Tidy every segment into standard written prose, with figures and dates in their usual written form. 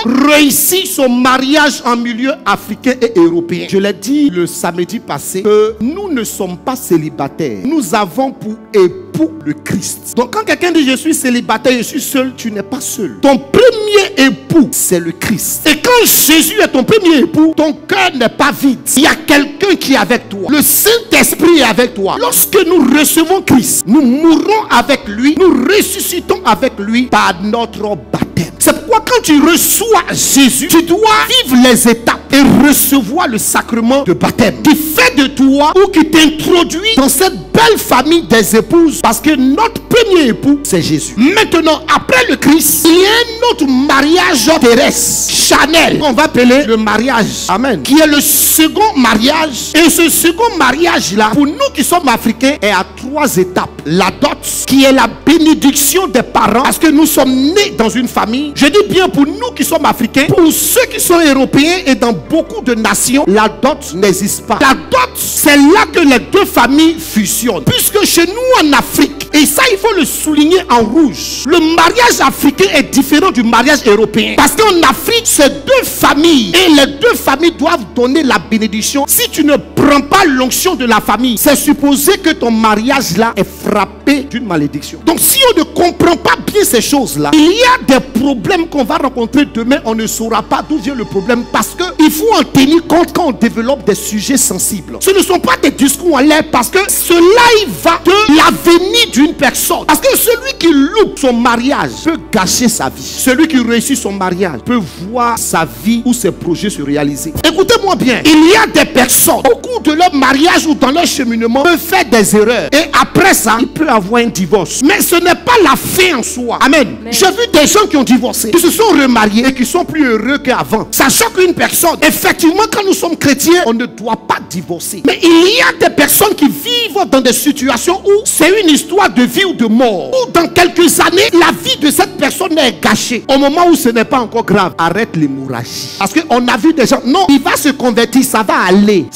réussit son mariage en milieu africain et européen. Je l'ai dit le samedi passé que nous ne sommes pas célibataires. Nous avons pour époux le Christ. Donc quand quelqu'un dit je suis célibataire, je suis seul, tu n'es pas seul. Ton premier époux, c'est le Christ. Et quand Jésus est ton premier époux, ton cœur n'est pas vide. Il y a quelqu'un qui est avec toi. Le Saint-Esprit est avec toi. Lorsque nous recevons Christ, nous mourrons avec lui, nous ressuscitons avec lui par notre baptême. C'est pourquoi quand tu reçois Jésus, tu dois vivre les étapes et recevoir le sacrement de baptême qui fait de toi ou qui t'introduit dans cette belle famille des épouses, parce que notre premier époux, c'est Jésus. Maintenant, après le Christ, il y a un autre mariage terrestre, charnel, qu'on va appeler le mariage. Amen. Qui est le second mariage. Et ce second mariage-là, pour nous qui sommes africains, est à 3 étapes. La dot, qui est la bénédiction des parents, parce que nous sommes nés dans une famille. Je dis bien pour nous qui sommes africains. Pour ceux qui sont européens et dans beaucoup de nations, la dot n'existe pas. La dot, c'est là que les deux familles fusionnent. Puisque chez nous en Afrique, et ça il faut le souligner en rouge, le mariage africain est différent du mariage européen. Parce qu'en Afrique, c'est deux familles. Et les deux familles doivent donner la bénédiction. Si tu ne prends pas l'onction de la famille, c'est supposé que ton mariage là est frappé d'une malédiction. Donc si on ne comprend pas bien ces choses-là, il y a des problèmes qu'on va rencontrer demain. On ne saura pas d'où vient le problème, parce qu'il faut en tenir compte quand on développe des sujets sensibles. Ce ne sont pas des discours en l'air, parce que cela il va de l'avenir d'une personne. Parce que celui qui loupe son mariage peut gâcher sa vie. Celui qui réussit son mariage peut voir sa vie ou ses projets se réaliser. Écoutez-moi bien, il y a des personnes au cours de leur mariage ou dans leur cheminement peuvent faire des erreurs, et après ça il peut avoir un divorce. Mais ce n'est pas la fin en soi. Amen. J'ai vu des gens qui ont divorcé, qui se sont remariés et qui sont plus heureux qu'avant, sachant qu'une personne, effectivement, quand nous sommes chrétiens, on ne doit pas divorcer. Mais il y a des personnes qui vivent dans des situations où c'est une histoire de vie ou de mort, ou dans quelques années la vie de cette personne est gâchée. Au moment où ce n'est pas encore grave, arrête l'hémorragie. Parce qu'on a vu des gens, non, il va se convertir, ça va aller,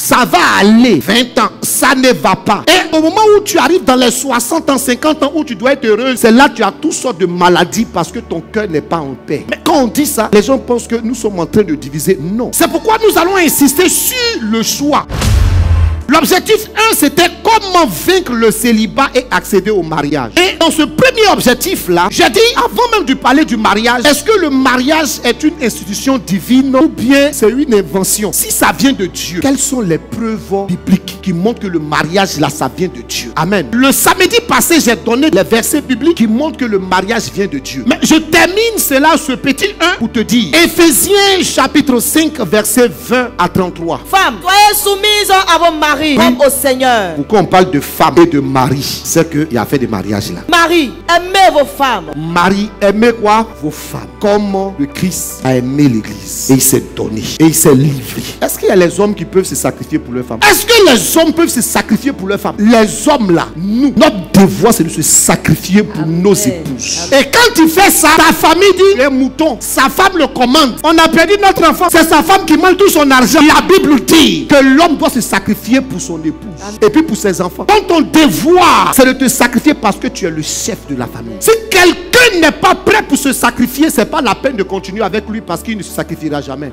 20 ans, ça ne va pas. Et au moment où tu arrives dans les 60 ans, 50 ans, où tu dois être heureux, c'est là que tu as toutes sortes de maladies, parce que ton cœur n'est pas en paix. Mais quand on dit ça, les gens pensent que nous sommes en train de diviser. Non, c'est pourquoi nous allons insister sur le choix. L'objectif 1, c'était comment vaincre le célibat et accéder au mariage. Et dans ce premier objectif-là, j'ai dit, avant même de parler du mariage, est-ce que le mariage est une institution divine ou bien c'est une invention? Si ça vient de Dieu, quelles sont les preuves bibliques qui montrent que le mariage là, ça vient de Dieu? Amen. Le samedi passé, j'ai donné les versets bibliques qui montrent que le mariage vient de Dieu. Mais je termine cela, ce petit 1, pour te dire, Éphésiens chapitre 5, versets 20 à 33. Femmes, soyez soumises à vos maris. Comme au Seigneur. Pourquoi on parle de femme et de mari? C'est qu'il y a fait des mariages là. Marie, aimez vos femmes. Marie, aimez quoi? Vos femmes. Comme le Christ a aimé l'église. Et il s'est donné. Et il s'est livré. Est-ce qu'il y a les hommes qui peuvent se sacrifier pour leurs femmes? Est-ce que les hommes peuvent se sacrifier pour leurs femmes? Les hommes là, nous, notre devoir c'est de se sacrifier pour nos épouses. Et quand tu fais ça, ta famille dit les moutons. Sa femme le commande. On a perdu notre enfant. C'est sa femme qui mange tout son argent. La Bible dit que l'homme doit se sacrifier pour son épouse. Et puis pour ses enfants. Donc ton devoir c'est de te sacrifier parce que tu es le chef de la famille. Si quelqu'un n'est pas prêt pour se sacrifier, c'est pas la peine de continuer avec lui, parce qu'il ne se sacrifiera jamais.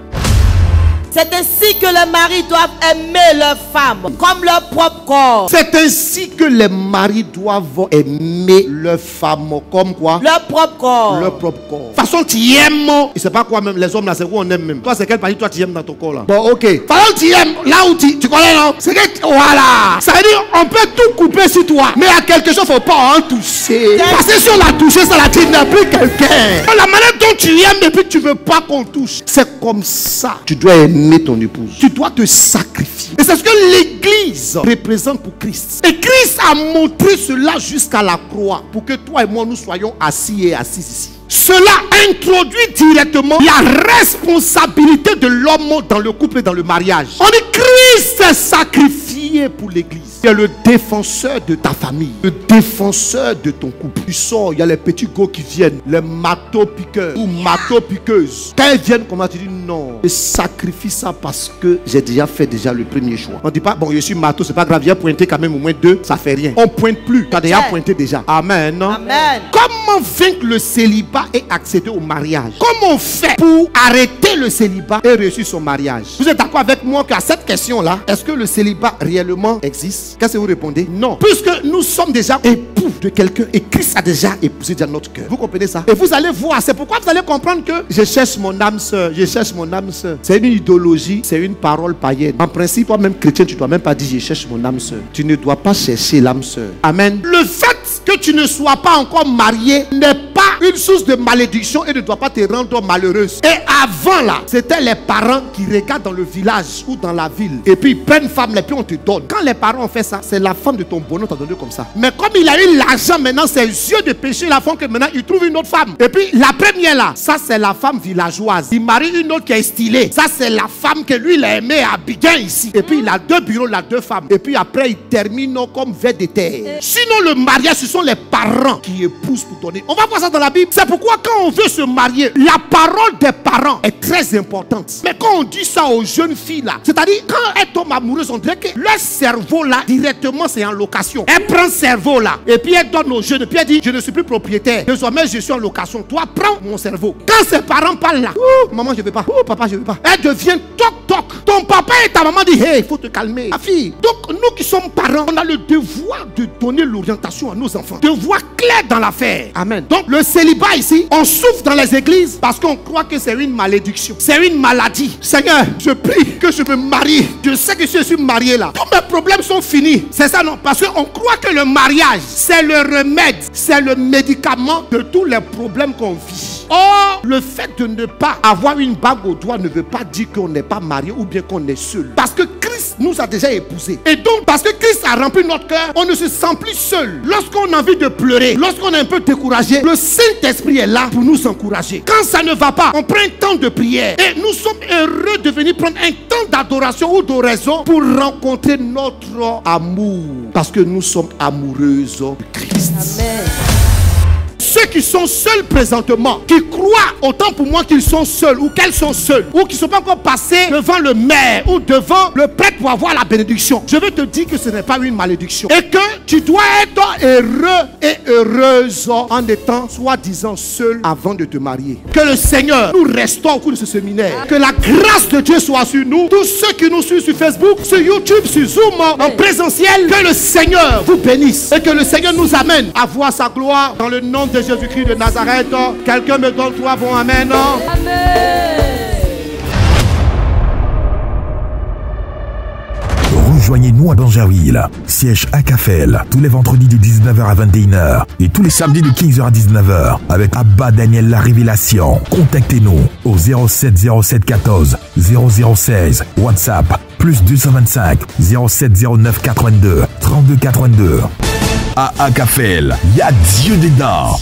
C'est ainsi que les maris doivent aimer leurs femmes comme leur propre corps. C'est ainsi que les maris doivent aimer leurs femmes comme quoi? Leur propre corps. Leur propre corps. De toute façon, tu aimes. Je sais pas quoi même, les hommes là, c'est où on aime même. Toi, c'est quelle partie toi tu aimes dans ton corps là? Bon, ok. De toute façon, tu aimes là où tu connais, non? C'est que, voilà. Ça veut dire, on peut tout couper sur toi. Mais à quelque chose, faut pas en toucher. Parce que si on l'a touché, ça la dit, n'a plus quelqu'un. La manière dont tu aimes et puis tu veux pas qu'on touche. C'est comme ça. Tu dois aimer ton épouse. Tu dois te sacrifier. Et c'est ce que l'église représente pour Christ. Et Christ a montré cela jusqu'à la croix pour que toi et moi nous soyons assis et assises ici. Cela introduit directement la responsabilité de l'homme dans le couple et dans le mariage. On dit Christ s'est sacrifié prier pour l'église. Tu es le défenseur de ta famille, le défenseur de ton couple. Tu sors, il y a les petits gars qui viennent, les marteaux-piqueurs ou marteaux-piqueuses. Quand ils viennent, comment tu dis non, je sacrifie ça parce que j'ai déjà fait le premier choix. On ne dit pas, bon, je suis marteau, c'est pas grave, j'ai pointé quand même au moins 2, ça fait rien. On pointe plus, tu as déjà pointé déjà. Amen. Amen. Comment vaincre le célibat et accéder au mariage? Comment on fait pour arrêter le célibat et réussir son mariage? Vous êtes d'accord avec moi qu'à cette question-là, est-ce que le célibat réellement existe? Qu'est-ce que vous répondez? Non. Puisque nous sommes déjà époux de quelqu'un et Christ a déjà épousé dans notre cœur. Vous comprenez ça? Et vous allez voir, c'est pourquoi vous allez comprendre que je cherche mon âme sœur, je cherche mon âme sœur. C'est une idéologie, c'est une parole païenne. En principe, toi-même chrétien, tu ne dois même pas dire je cherche mon âme sœur. Tu ne dois pas chercher l'âme sœur. Amen. Le fait que tu ne sois pas encore marié n'est pas une source de malédiction et ne doit pas te rendre malheureuse. Et avant là, c'était les parents qui regardent dans le village ou dans la ville et puis ils prennent femme et puis on te donne. Quand les parents ont fait ça, c'est la femme de ton bonheur t'a donné comme ça. Mais comme il a eu l'argent maintenant, ses yeux de péché la font que maintenant il trouve une autre femme. Et puis la première là, ça c'est la femme villageoise. Il marie une autre qui est stylée. Ça c'est la femme que lui il a aimé à Abidjan ici. Et puis il a 2 bureaux, il a 2 femmes. Et puis après il termine comme ver de terre. Sinon le mariage, ce sont les parents qui épousent pour donner. On va voir ça dans la Bible. C'est pourquoi quand on veut se marier, la parole des parents est très importante. Mais quand on dit ça aux jeunes filles là, c'est-à-dire quand elles tombent amoureuses, on dirait que leur cerveau là, directement c'est en location. Elle prend le cerveau là, et puis elle donne aux jeunes, et puis elle dit, je ne suis plus propriétaire, désormais je suis en location. Toi, prends mon cerveau. Quand ses parents parlent là, maman je ne veux pas, papa je ne veux pas, elle devient toc toc. Ton papa et ta maman disent, hey, il faut te calmer, ma fille. Donc nous qui sommes parents, on a le devoir de donner l'orientation à nos enfants, de voir clair dans l'affaire. Amen. Donc le célibat ici, on souffre dans les églises parce qu'on croit que c'est une malédiction, c'est une maladie. Seigneur, je prie que je me marie. Je sais que si je suis marié là, tous mes problèmes sont finis. C'est ça non? Parce qu'on croit que le mariage, c'est le remède, c'est le médicament de tous les problèmes qu'on vit. Or, le fait de ne pas avoir une bague au doigt ne veut pas dire qu'on n'est pas marié ou bien qu'on est seul. Parce que Christ nous a déjà épousés. Et donc, parce que Christ a rempli notre cœur, on ne se sent plus seul. Lorsqu'on a envie de pleurer, lorsqu'on est un peu découragé, le Saint-Esprit est là pour nous encourager. Quand ça ne va pas, on prend un temps de prière. Et nous sommes heureux de venir prendre un temps d'adoration ou d'oraison pour rencontrer notre amour. Parce que nous sommes amoureuses de Christ. Amen. Ceux qui sont seuls présentement, qui croient autant pour moi qu'ils sont seuls ou qu'elles sont seules, ou qui ne sont pas encore passés devant le maire ou devant le prêtre pour avoir la bénédiction, je veux te dire que ce n'est pas une malédiction et que tu dois être heureux et heureuse en étant soi-disant seul avant de te marier. Que le Seigneur nous restaure au cours de ce séminaire. Que la grâce de Dieu soit sur nous. Tous ceux qui nous suivent sur Facebook, sur YouTube, sur Zoom, en présentiel, que le Seigneur vous bénisse et que le Seigneur nous amène à voir sa gloire dans le nom de Jésus-Christ de Nazareth. Quelqu'un me donne 3 bons amen. Amen. Rejoignez-nous à Dangerville, siège à Cafel, tous les vendredis de 19h à 21h et tous les samedis de 15h à 19h avec Abba Daniel La Révélation. Contactez-nous au 07 07 14 0016 WhatsApp plus 225 07 09 82 32 82. À Cafel, il y a Dieu dedans.